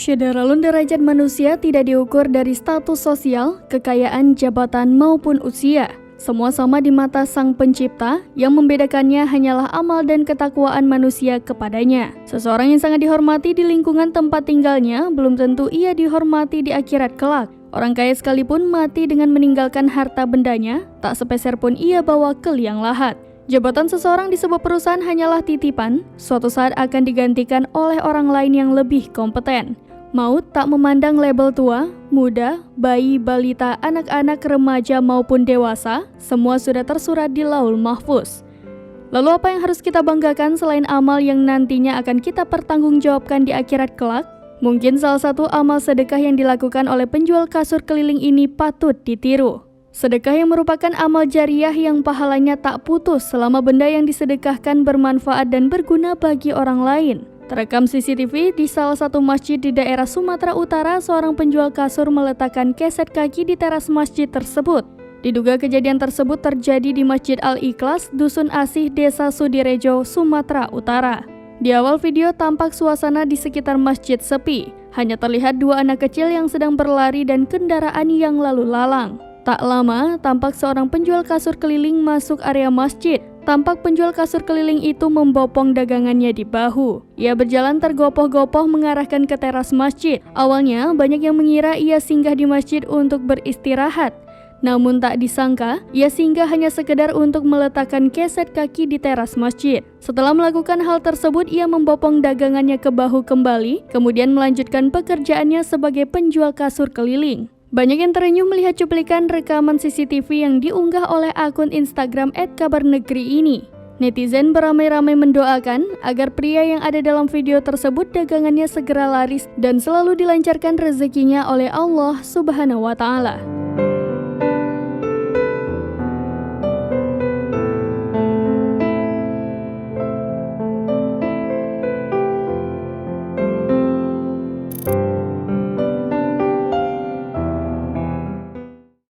Syederalun derajat manusia tidak diukur dari status sosial, kekayaan, jabatan, maupun usia. Semua sama di mata Sang Pencipta, yang membedakannya hanyalah amal dan ketakwaan manusia kepadanya. Seseorang yang sangat dihormati di lingkungan tempat tinggalnya, belum tentu ia dihormati di akhirat kelak. Orang kaya sekalipun mati dengan meninggalkan harta bendanya, tak sepeser pun ia bawa ke liang lahat. Jabatan seseorang di sebuah perusahaan hanyalah titipan, suatu saat akan digantikan oleh orang lain yang lebih kompeten. Maut tak memandang label tua, muda, bayi, balita, anak-anak, remaja maupun dewasa, semua sudah tersurat di Laul Mahfuz. Lalu apa yang harus kita banggakan selain amal yang nantinya akan kita pertanggungjawabkan di akhirat kelak? Mungkin salah satu amal sedekah yang dilakukan oleh penjual kasur keliling ini patut ditiru. Sedekah yang merupakan amal jariah yang pahalanya tak putus selama benda yang disedekahkan bermanfaat dan berguna bagi orang lain. Terekam CCTV di salah satu masjid di daerah Sumatera Utara, seorang penjual kasur meletakkan keset kaki di teras masjid tersebut. Diduga kejadian tersebut terjadi di Masjid Al-Ikhlas, Dusun Asih, Desa Sudirejo, Sumatera Utara. Di awal video tampak suasana di sekitar masjid sepi. Hanya terlihat dua anak kecil yang sedang berlari dan kendaraan yang lalu lalang. Tak lama, tampak seorang penjual kasur keliling masuk area masjid. Tampak penjual kasur keliling itu membopong dagangannya di bahu. Ia berjalan tergopoh-gopoh mengarahkan ke teras masjid. Awalnya, banyak yang mengira ia singgah di masjid untuk beristirahat. Namun tak disangka, ia singgah hanya sekedar untuk meletakkan keset kaki di teras masjid. Setelah melakukan hal tersebut, ia membopong dagangannya ke bahu kembali, kemudian melanjutkan pekerjaannya sebagai penjual kasur keliling. Banyak yang terenyuh melihat cuplikan rekaman CCTV yang diunggah oleh akun Instagram @kabarnegri ini. Netizen beramai-ramai mendoakan agar pria yang ada dalam video tersebut dagangannya segera laris dan selalu dilancarkan rezekinya oleh Allah Subhanahu wa Ta'ala.